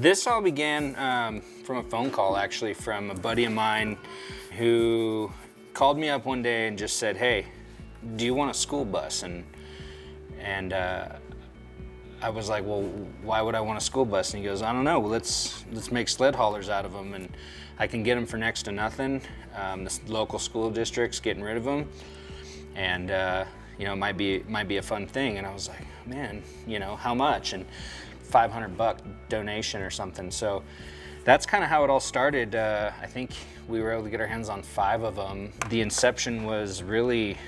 This all began from a phone call, actually, from a buddy of mine who called me up one day and just said, "Hey, do you want a school bus?" And I was like, "Well, why would I want a school bus?" And he goes, "I don't know. Well, let's make sled haulers out of them, and I can get them for next to nothing. The local school district's getting rid of them, and you know, it might be a fun thing." And I was like, "Man, you know, how much?" And $500 donation or something. So that's kind of how it all started. I think we were able to get our hands on 5 of them. The inception was really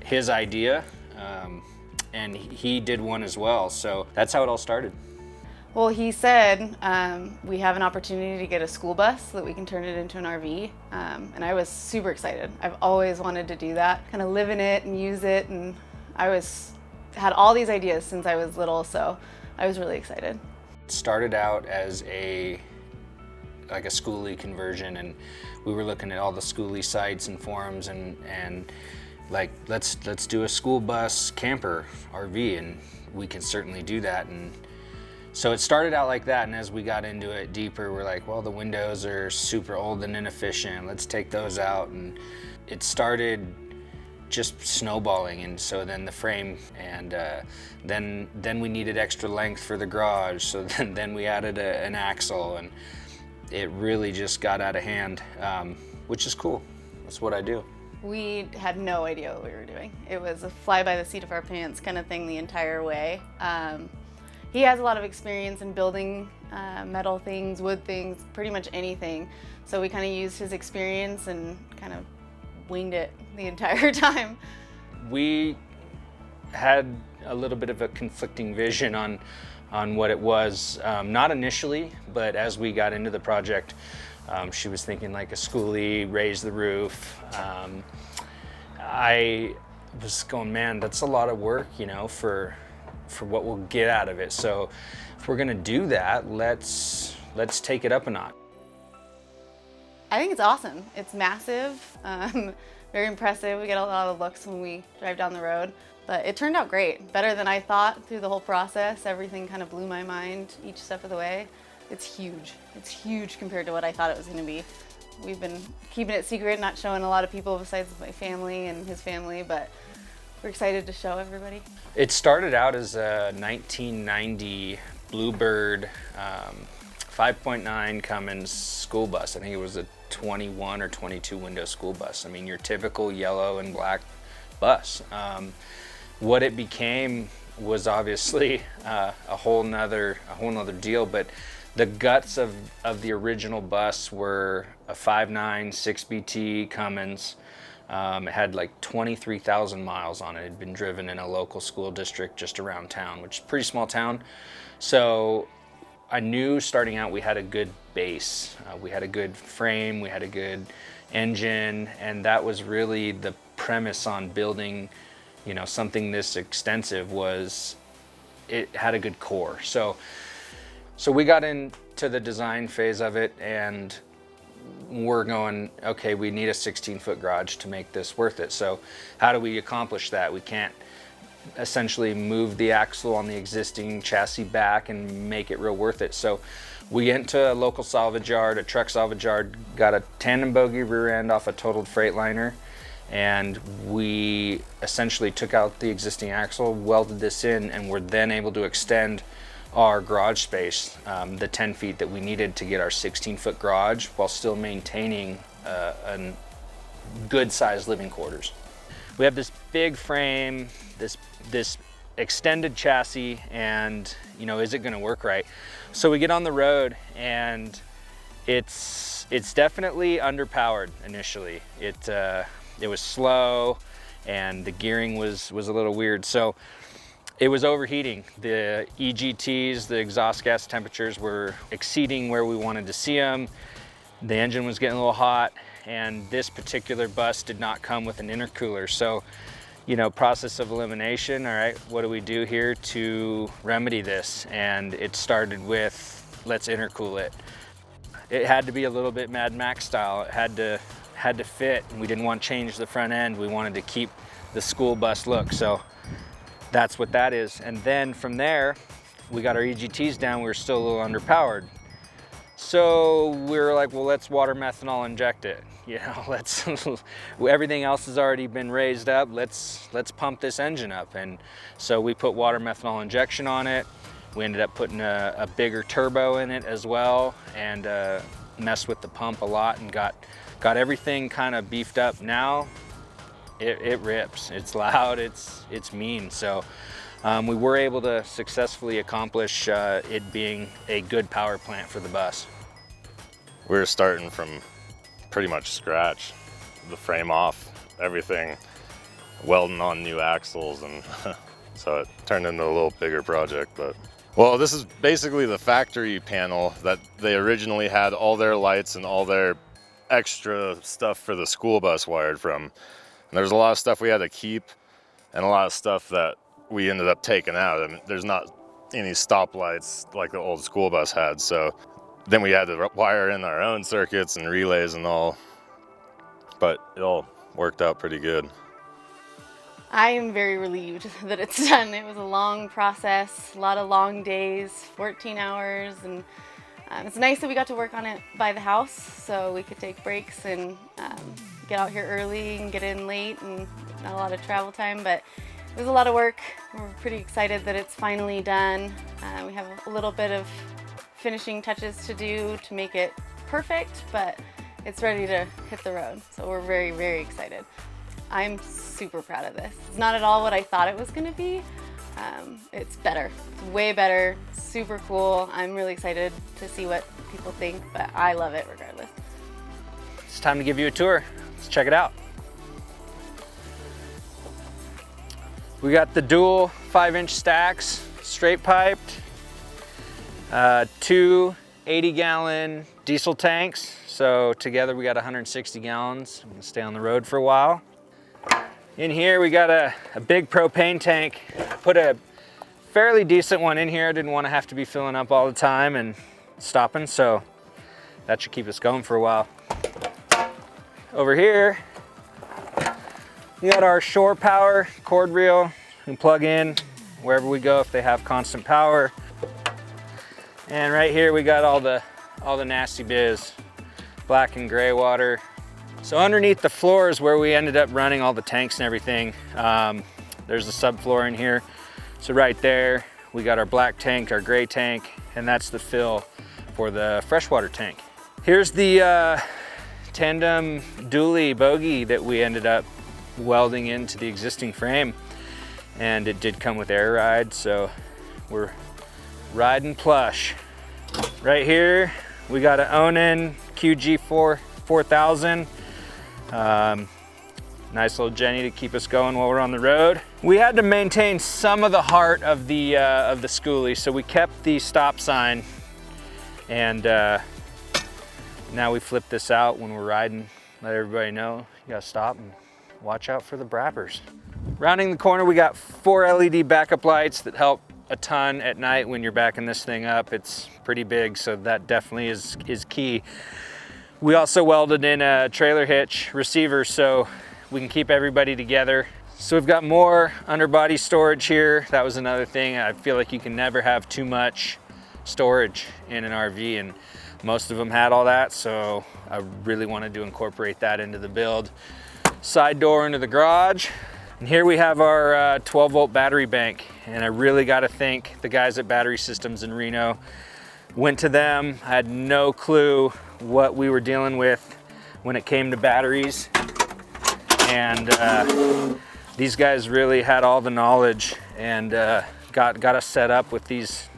his idea, and he did one as well. So that's how it all started. Well, he said we have an opportunity to get a school bus so that we can turn it into an RV, and I was super excited. I've always wanted to do that, kind of live in it and use it, and had all these ideas since I was little, so I was really excited. It started out as a schoolie conversion, and we were looking at all the schoolie sites and forums and like, let's do a school bus camper RV, and we can certainly do that. And so it started out like that, and as we got into it deeper, we're like, well, the windows are super old and inefficient, let's take those out. And it started just snowballing, and so then the frame, and then we needed extra length for the garage, so then we added an axle, and it really just got out of hand, which is cool. That's what I do. We had no idea what we were doing. It was a fly by the seat of our pants kind of thing the entire way. He has a lot of experience in building metal things, wood things, pretty much anything. So we kind of used his experience and kind of winged it the entire time. We had a little bit of a conflicting vision on what it was, not initially, but as we got into the project, she was thinking like a schoolie, raise the roof. I was going, man, that's a lot of work, you know, for what we'll get out of it. So if we're gonna do that, let's take it up a notch. I think it's awesome. It's massive, very impressive. We get a lot of looks when we drive down the road, but it turned out great. Better than I thought through the whole process. Everything kind of blew my mind each step of the way. It's huge. It's huge compared to what I thought it was gonna be. We've been keeping it secret, not showing a lot of people besides my family and his family, but we're excited to show everybody. It started out as a 1990 Bluebird 5.9 Cummins school bus. I think it was a 21 or 22 window school bus. I mean, your typical yellow and black bus. What it became was obviously a whole nother deal, but the guts of the original bus were a 5.9 6BT Cummins. It had like 23,000 miles on it. It had been driven in a local school district just around town, which is a pretty small town. So I knew starting out we had a good base. We had a good frame, we had a good engine, and that was really the premise on building, you know, something this extensive. Was it had a good core. So we got into the design phase of it, and we're going, okay, we need a 16-foot garage to make this worth it. So how do we accomplish that? We can't essentially move the axle on the existing chassis back and make it real worth it. So we went to a local salvage yard, a truck salvage yard, got a tandem bogie rear end off a totaled Freightliner, and we essentially took out the existing axle, welded this in, and were then able to extend our garage space, the 10 feet that we needed to get our 16-foot garage while still maintaining a good sized living quarters. We have this big frame, this extended chassis, and you know, is it going to work right? So we get on the road, and it's definitely underpowered initially. It was slow, and the gearing was a little weird. So it was overheating. The EGTs, the exhaust gas temperatures, were exceeding where we wanted to see them. The engine was getting a little hot, and this particular bus did not come with an intercooler. So, you know, process of elimination, all right, what do we do here to remedy this? And it started with, let's intercool it. It had to be a little bit Mad Max style. It had to fit. We didn't want to change the front end. We wanted to keep the school bus look. So that's what that is. And then from there, we got our EGTs down. We were still a little underpowered. So we were like, well, let's water methanol inject it. You know, let's everything else has already been raised up. Let's pump this engine up. And so we put water methanol injection on it. We ended up putting a bigger turbo in it as well, and messed with the pump a lot and got everything kind of beefed up. Now it rips. It's loud. It's mean. So we were able to successfully accomplish it being a good power plant for the bus. We were starting from pretty much scratch, the frame off, everything, welding on new axles, and so it turned into a little bigger project. But well, this is basically the factory panel that they originally had all their lights and all their extra stuff for the school bus wired from. And there's a lot of stuff we had to keep and a lot of stuff that we ended up taking out. I mean, there's not any stoplights like the old school bus had, so then we had to wire in our own circuits and relays and all, but it all worked out pretty good. I am very relieved that it's done. It was a long process, a lot of long days, 14 hours, and it's nice that we got to work on it by the house so we could take breaks and get out here early and get in late, and not a lot of travel time, but it was a lot of work. We're pretty excited that it's finally done. We have a little bit of finishing touches to do to make it perfect, but it's ready to hit the road. So we're very, very excited. I'm super proud of this. It's not at all what I thought it was gonna be. It's better, it's way better, super cool. I'm really excited to see what people think, but I love it regardless. It's time to give you a tour. Let's check it out. We got the dual 5-inch stacks, straight piped, 2 80-gallon diesel tanks. So together we got 160 gallons. I'm gonna stay on the road for a while. In here we got a big propane tank. Put a fairly decent one in here. I didn't want to have to be filling up all the time and stopping, so that should keep us going for a while. Over here, we got our shore power cord reel. We can plug in wherever we go if they have constant power. And right here we got all the nasty biz, black and gray water. So underneath the floor is where we ended up running all the tanks and everything. There's a subfloor in here. So right there, we got our black tank, our gray tank, and that's the fill for the freshwater tank. Here's the tandem dually bogie that we ended up welding into the existing frame. And it did come with air ride, so we're riding plush. Right here, we got an Onan QG4 4000. Nice little Jenny to keep us going while we're on the road. We had to maintain some of the heart of the schoolie, so we kept the stop sign, and now we flip this out when we're riding. Let everybody know you gotta stop and watch out for the brappers. Rounding the corner, we got 4 LED backup lights that help a ton at night when you're backing this thing up. It's pretty big, so that definitely is key. We also welded in a trailer hitch receiver so we can keep everybody together. So we've got more underbody storage here. That was another thing. I feel like you can never have too much storage in an RV, and most of them had all that, so I really wanted to incorporate that into the build. Side door into the garage. And here we have our 12-volt battery bank, and I really got to thank the guys at Battery Systems in Reno. Went to them, I had no clue what we were dealing with when it came to batteries, and these guys really had all the knowledge and got us set up with these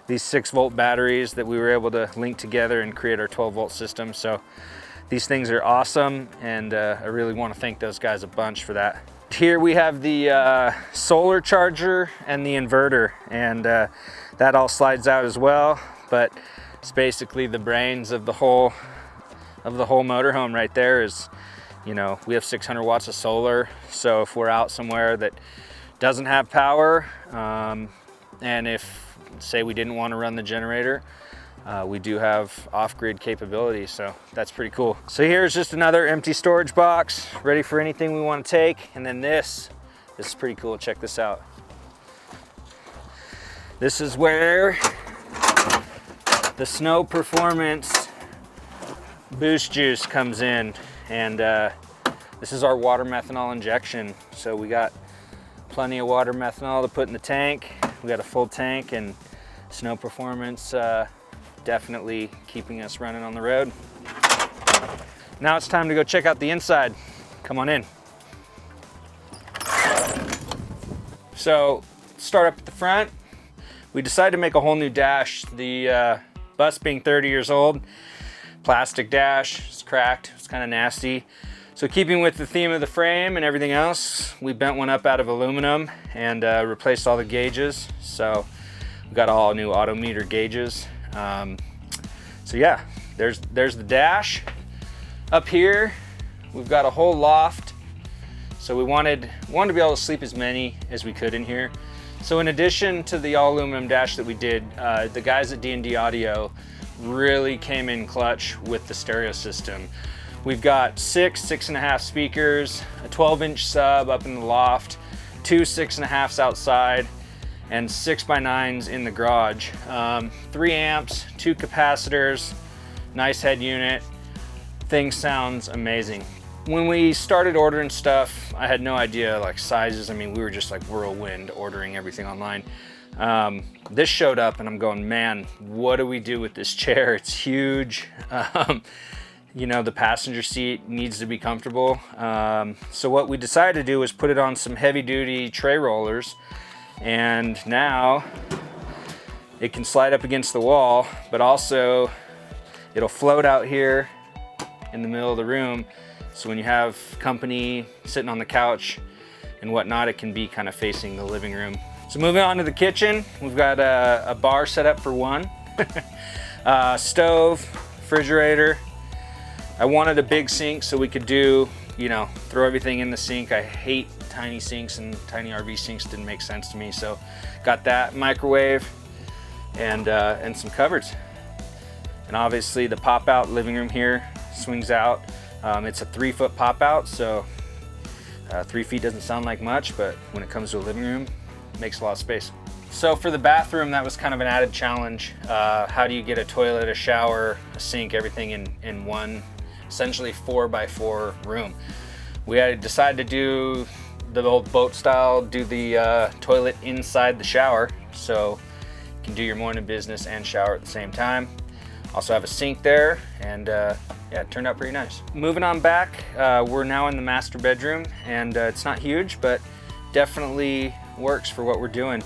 6-volt batteries that we were able to link together and create our 12-volt system. So these things are awesome, and I really want to thank those guys a bunch for that. Here we have the solar charger and the inverter, and that all slides out as well, but it's basically the brains of the whole motorhome right there. Is, you know, we have 600 watts of solar, so if we're out somewhere that doesn't have power, and if, say, we didn't want to run the generator, we do have off-grid capability, so that's pretty cool. So here's just another empty storage box, ready for anything we want to take. And then this is pretty cool. Check this out. This is where the Snow Performance Boost Juice comes in, and this is our water methanol injection. So we got plenty of water methanol to put in the tank. We got a full tank, and Snow Performance definitely keeping us running on the road. Now it's time to go check out the inside. Come on in. So start up at the front. We decided to make a whole new dash. The bus being 30 years old, plastic dash, it's cracked, it's kind of nasty. So keeping with the theme of the frame and everything else, we bent one up out of aluminum and replaced all the gauges. So we got all new autometer gauges. So yeah, there's the dash. Up here, we've got a whole loft. So we wanted to be able to sleep as many as we could in here. So in addition to the all aluminum dash that we did, the guys at D&D Audio really came in clutch with the stereo system. We've got 6.5 speakers, a 12-inch sub up in the loft, 2 6.5s outside, and 6x9s in the garage. 3 amps, 2 capacitors, nice head unit. Thing sounds amazing. When we started ordering stuff, I had no idea like sizes. I mean, we were just like whirlwind ordering everything online. This showed up and I'm going, man, what do we do with this chair? It's huge. You know, the passenger seat needs to be comfortable. So what we decided to do was put it on some heavy duty tray rollers, and now it can slide up against the wall, but also it'll float out here in the middle of the room. So when you have company sitting on the couch and whatnot, it can be kind of facing the living room. So moving on to the kitchen, we've got a bar set up for one, stove, refrigerator. I wanted a big sink so we could do, you know, throw everything in the sink. I hate tiny sinks, and tiny RV sinks didn't make sense to me. So got that, microwave, and some cupboards. And obviously the pop out living room here swings out. It's a 3-foot pop out, so 3 feet doesn't sound like much, but when it comes to a living room, it makes a lot of space. So for the bathroom, that was kind of an added challenge. How do you get a toilet, a shower, a sink, everything in one, essentially 4x4 room? We had decided to do the old boat style, do the toilet inside the shower, so you can do your morning business and shower at the same time. Also have a sink there, and yeah, it turned out pretty nice. Moving on back, we're now in the master bedroom, and it's not huge, but definitely works for what we're doing.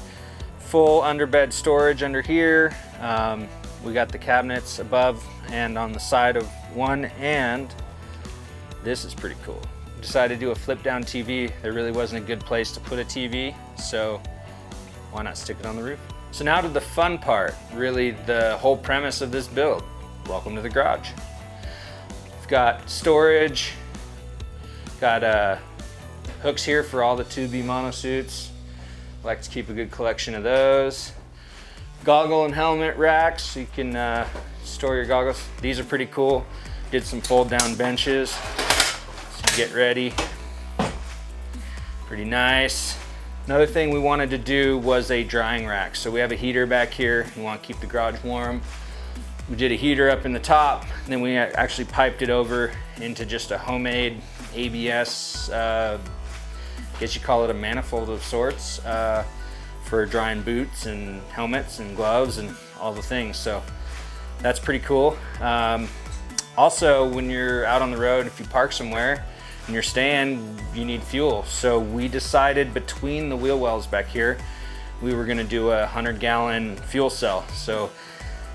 Full underbed storage under here. We got the cabinets above and on the side of one, and this is pretty cool. Decided to do a flip down TV. There really wasn't a good place to put a TV, so why not stick it on the roof? So now to the fun part, really the whole premise of this build. Welcome to the garage. We've got storage, got hooks here for all the 2B monosuits. I like to keep a good collection of those. Goggle and helmet racks, so you can store your goggles. These are pretty cool. Did some fold down benches, so you get ready. Pretty nice. Another thing we wanted to do was a drying rack. So we have a heater back here. We want to keep the garage warm. We did a heater up in the top, and then we actually piped it over into just a homemade ABS, I guess you call it a manifold of sorts, for drying boots and helmets and gloves and all the things. So that's pretty cool. Also, when you're out on the road, if you park somewhere and you're staying, you need fuel. So we decided between the wheel wells back here, we were gonna do a 100-gallon fuel cell. So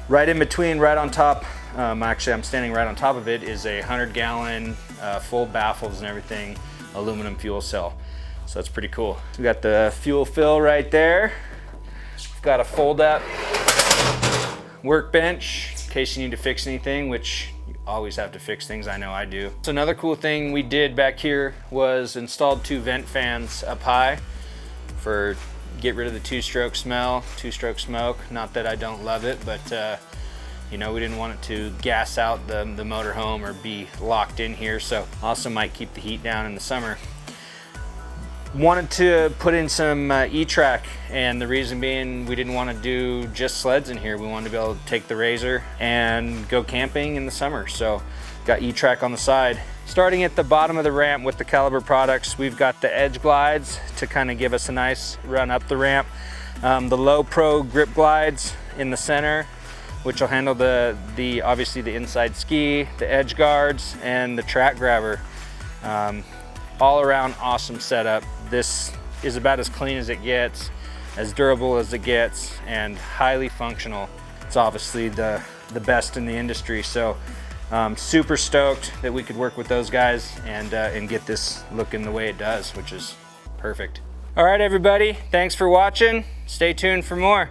right in between, right on top, actually I'm standing right on top of it, is a 100-gallon full baffles and everything aluminum fuel cell. So that's pretty cool. We got the fuel fill right there. We've got a fold-up workbench in case you need to fix anything, which you always have to fix things, I know I do. So another cool thing we did back here was installed 2 vent fans up high for get rid of the 2-stroke smell, 2-stroke smoke. Not that I don't love it, but you know, we didn't want it to gas out the motorhome or be locked in here. So also might keep the heat down in the summer. Wanted to put in some E-Track, and the reason being we didn't want to do just sleds in here. We wanted to be able to take the RZR and go camping in the summer. So got E-Track on the side. Starting at the bottom of the ramp with the Caliber products, we've got the Edge glides to kind of give us a nice run up the ramp. The Low Pro grip glides in the center, which will handle obviously the inside ski, the edge guards, and the track grabber. All around awesome setup. This is about as clean as it gets, as durable as it gets, and highly functional. It's obviously the best in the industry. So super stoked that we could work with those guys and get this looking the way it does, which is perfect. All right, everybody, thanks for watching. Stay tuned for more.